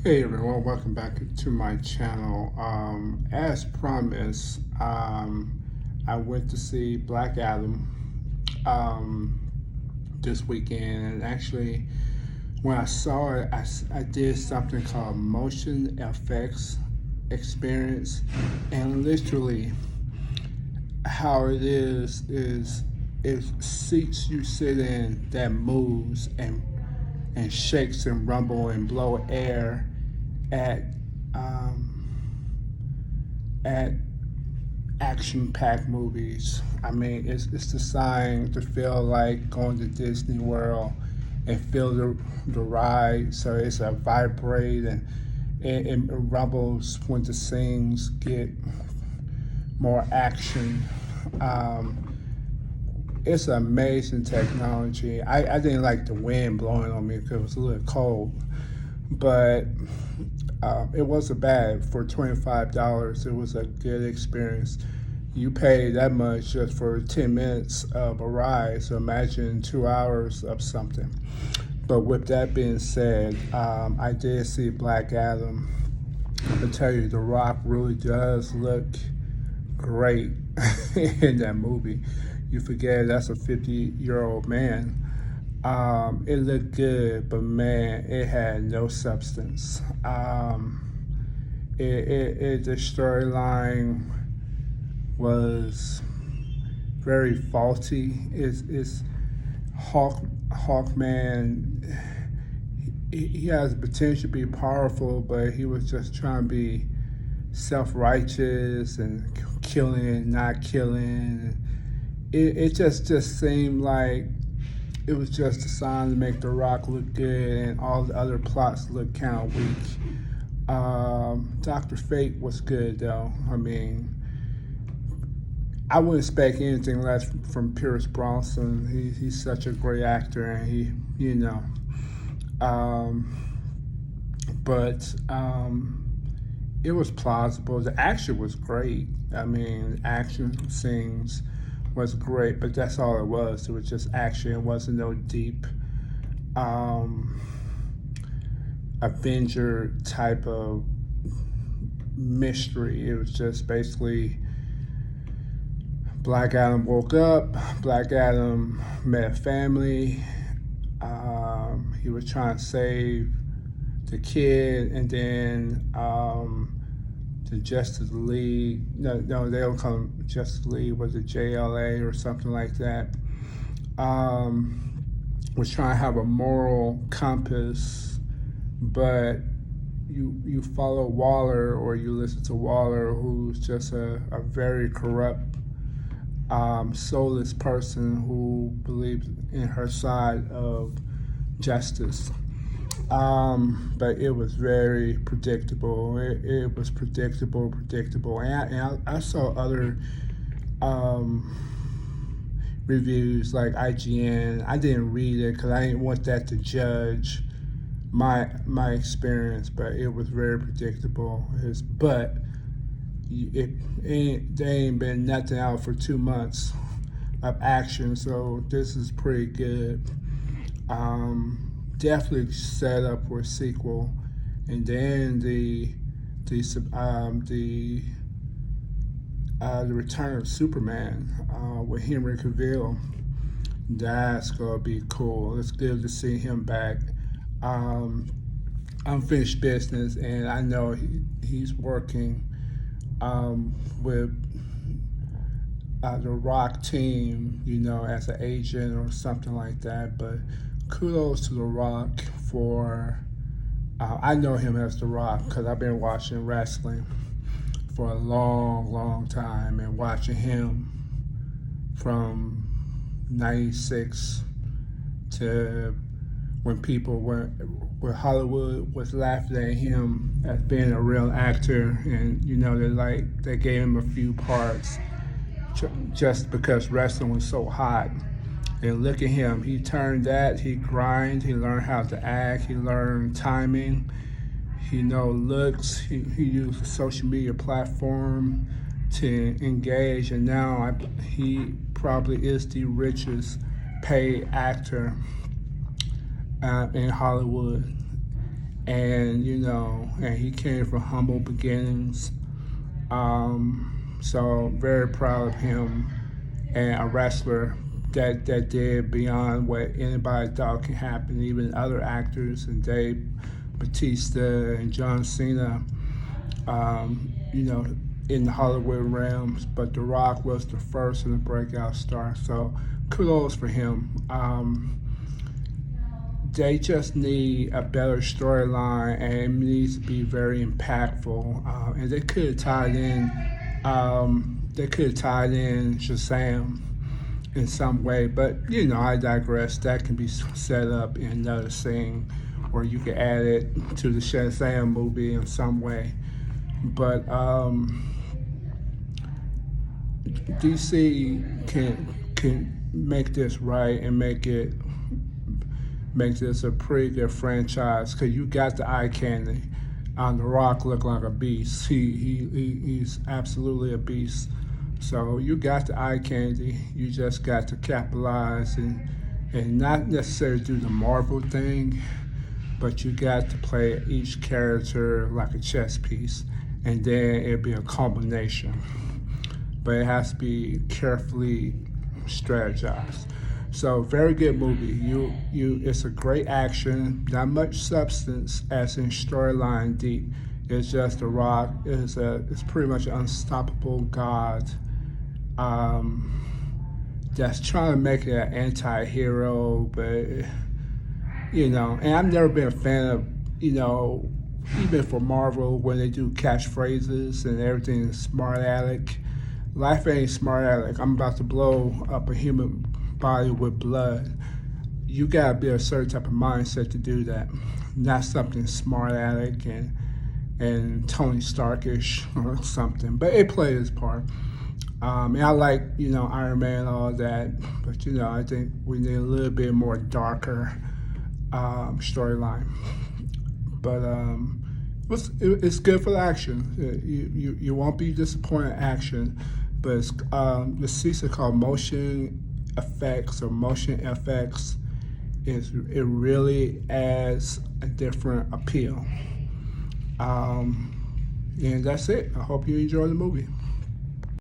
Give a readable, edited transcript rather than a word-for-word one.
Hey everyone, welcome back to my channel. As promised, I went to see Black Adam um, this weekend, and actually, when I saw it, I did something called motion effects experience, and literally, how it is it seats you sit in that moves and shakes and rumble and blow air at um, at action-packed movies. I mean, it's designed to feel like going to Disney World and feel the ride. So it's a vibrate and it rumbles when the scenes get more action. Um, it's amazing technology. I didn't like the wind blowing on me because it was a little cold, but it wasn't bad for $25. It was a good experience. You pay that much just for 10 minutes of a ride, so imagine 2 hours of something. But with that being said, I did see Black Adam. I'm gonna tell you, The Rock really does look great in that movie. You forget that's a 50-year-old man. It looked good, but man, it had no substance. The storyline was very faulty. It's Hawkman. He has potential to be powerful, but he was just trying to be self-righteous and killing and not killing. It just seemed like it was just designed to make The Rock look good, and all the other plots look kind of weak. Dr. Fate was good though. I mean, I wouldn't expect anything less from Pierce Bronson. He's such a great actor, and you know, um, but it was plausible. The action was great. I mean, action scenes was great, but that's all it was. It was just action. It wasn't no deep um, Avenger type of mystery. It was just basically Black Adam woke up, Black Adam met a family. He was trying to save the kid, and then the Justice League. No, they don't call them Justice League. Was it JLA or something like that? Was trying to have a moral compass, but you follow Waller or you listen to Waller, who's just a very corrupt, soulless person who believes in her side of justice. But it was very predictable. It was predictable. And I saw other um, reviews like IGN. I didn't read it because I didn't want that to judge my experience. But it was very predictable. But there ain't been nothing out for 2 months of action, so this is pretty good. Definitely set up for a sequel, and then the return of Superman with Henry Cavill. That's gonna be cool. It's good to see him back. Um, Unfinished business, and I know he's working with the Rock team, as an agent or something like that. But kudos to The Rock for. I know him as The Rock because I've been watching wrestling for a long, long time, and watching him from '96 to when Hollywood was laughing at him as being a real actor, and they gave him a few parts just because wrestling was so hot. And look at him, he turned that, he grind, he learned how to act, he learned timing, he looks, he used a social media platform to engage, and now he probably is the richest paid actor in Hollywood. and and he came from humble beginnings. So very proud of him, and a wrestler that did beyond what anybody thought can happen. Even other actors and Dave Batista and John Cena, in the Hollywood realms. But The Rock was the first and the breakout star. So kudos for him. They just need a better storyline, and it needs to be very impactful. And they could have tied in. They could have tied in Shazam in some way, but I digress. That can be set up in another scene, or you can add it to the Shazam movie in some way. But DC can make this right and make this a pretty good franchise, because you got the eye candy. The Rock looked like a beast. He's absolutely a beast. So you got the eye candy. You just got to capitalize and not necessarily do the Marvel thing, but you got to play each character like a chess piece, and then it'll be a combination. But it has to be carefully strategized. So very good movie. It's a great action, not much substance as in storyline deep. It's just The Rock is pretty much an unstoppable god that's trying to make it an anti-hero, but and I've never been a fan of even for Marvel when they do catchphrases and everything is smart aleck. Life ain't smart aleck. I'm about to blow up a human body with blood. You gotta be a certain type of mindset to do that, not something smart aleck and Tony Starkish or something. But it played its part. And I like Iron Man and all that, but I think we need a little bit more darker storyline. But it's good for the action. You won't be disappointed in action. But it's the seats are called motion effects or motion FX. It really adds a different appeal. And that's it. I hope you enjoy the movie.